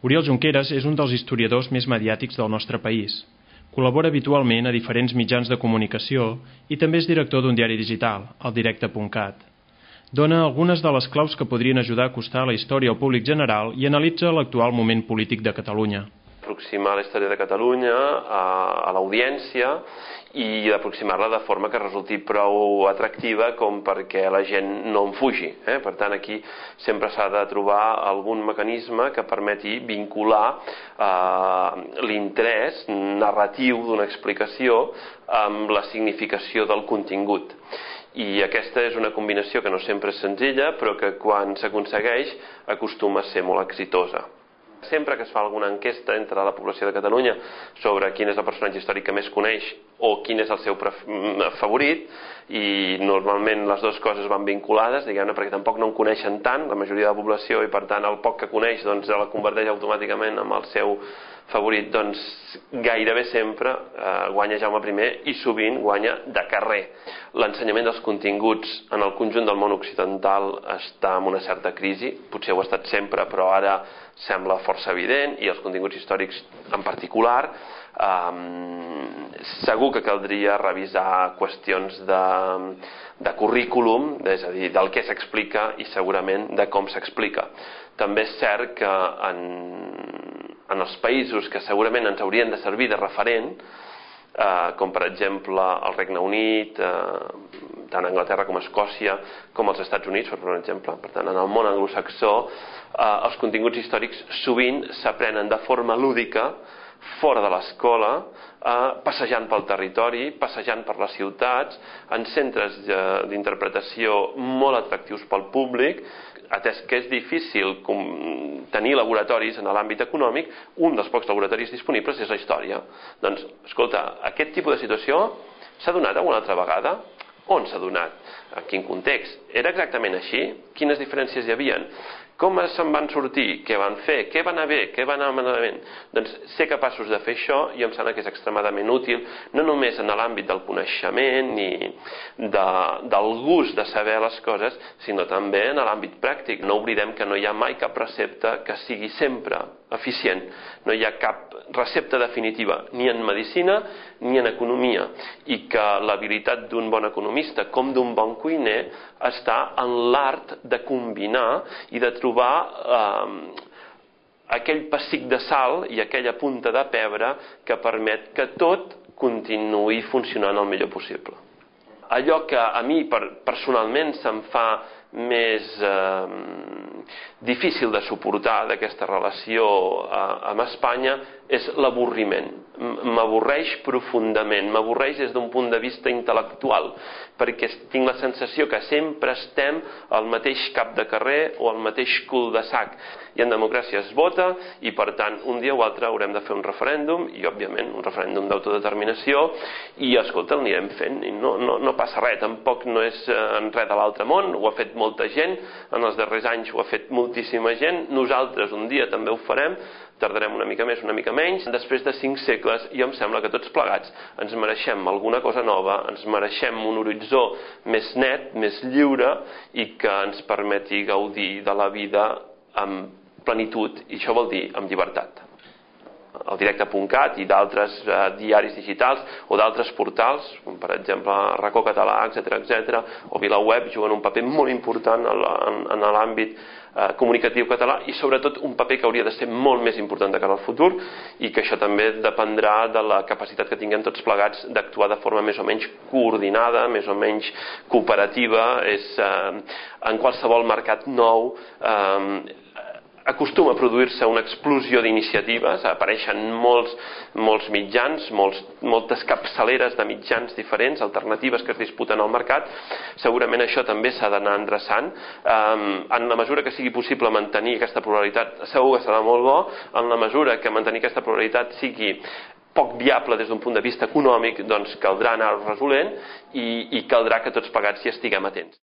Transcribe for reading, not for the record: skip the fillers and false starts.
Oriol Junqueras és un dels historiadors més mediàtics del nostre país. Col·labora habitualment a diferents mitjans de comunicació i també és director d'un diari digital, el Directe.cat. Dona algunes de les claus que podrien ajudar a acostar la història al públic general i analitza l'actual moment polític de Catalunya. Aproximar la història de Catalunya a l'audiència i d'aproximar-la de forma que resulti prou atractiva com perquè la gent no en fugi. Per tant, aquí sempre s'ha de trobar algun mecanisme que permeti vincular l'interès narratiu d'una explicació amb la significació del contingut. I aquesta és una combinació que no sempre és senzilla, però que quan s'aconsegueix acostuma a ser molt exitosa. Sempre que es fa alguna enquesta entre la població de Catalunya sobre quin és el personatge històric que més coneix o quin és el seu favorit, i normalment les dues coses van vinculades, diguem-ne, perquè tampoc no en coneixen tant, la majoria de la població, i per tant el poc que coneix doncs la converteix automàticament amb el seu favorit, doncs gairebé sempre guanya Jaume I i sovint guanya de carrer. L'ensenyament dels continguts en el conjunt del món occidental està en una certa crisi, potser ho ha estat sempre, però ara sembla força evident, i els continguts històrics en particular. Segur que caldria revisar qüestions de currículum, és a dir, del que s'explica i segurament de com s'explica. També és cert que en els països que segurament ens haurien de servir de referent, com per exemple el Regne Unit, tant Anglaterra com Escòcia, com els Estats Units, per exemple, per tant, en el món anglosaxó, els continguts històrics sovint s'aprenen de forma lúdica, fora de l'escola, passejant pel territori, passejant per les ciutats, en centres d'interpretació molt atractius pel públic. Atès que és difícil tenir laboratoris en l'àmbit econòmic, un dels pocs laboratoris disponibles és la història. Doncs, escolta, aquest tipus de situació s'ha donat alguna altra vegada? On s'ha donat? En quin context? Era exactament així? Quines diferències hi havia? Com se'n van sortir? Què van fer? Què va anar bé? Què va anar malament? Doncs ser capaços de fer això, i em sembla que és extremadament útil, no només en l'àmbit del coneixement ni del gust de saber les coses, sinó també en l'àmbit pràctic. No oblidem que no hi ha mai cap recepta que sigui sempre eficient. No hi ha cap recepta definitiva, ni en medicina ni en economia, i que l'habilitat d'un bon economista com d'un bon cuiner està en l'art de combinar i de trobar aquell pessic de sal i aquella punta de pebre que permet que tot continuï funcionant el millor possible. Allò que a mi personalment se'm fa més difícil de suportar d'aquesta relació amb Espanya és l'avorriment. M'avorreix profundament, m'avorreix des d'un punt de vista intel·lectual, perquè tinc la sensació que sempre estem al mateix cap de carrer o al mateix cul de sac. I en democràcia es vota, i per tant un dia o altre haurem de fer un referèndum, i òbviament un referèndum d'autodeterminació, i escolta, el anirem fent, i no passa res, tampoc no és res de l'altre món, ho ha fet molta gent, en els darrers anys ho ha fet moltíssima gent, nosaltres un dia també ho farem, tardarem una mica més, una mica menys. Després de 5 segles, jo em sembla que tots plegats ens mereixem alguna cosa nova, ens mereixem un horitzó més net, més lliure, i que ens permeti gaudir de la vida amb plenitud, i això vol dir amb llibertat. El Directe.cat i d'altres diaris digitals o d'altres portals, com per exemple Racó Català, etc., o VilaWeb, juguen un paper molt important en l'àmbit comunicatiu català, i sobretot un paper que hauria de ser molt més important de cara al futur, i que això també dependrà de la capacitat que tinguem tots plegats d'actuar de forma més o menys coordinada, més o menys cooperativa. En qualsevol mercat nou acostuma a produir-se una explosió d'iniciatives, apareixen molts mitjans, moltes capçaleres de mitjans diferents, alternatives que es disputen al mercat. Segurament això també s'ha d'anar endreçant. En la mesura que sigui possible mantenir aquesta pluralitat, segur que serà molt bo. En la mesura que mantenir aquesta pluralitat sigui poc viable des d'un punt de vista econòmic, doncs caldrà anar-ho resolent, i caldrà que tots plegats hi estiguem atents.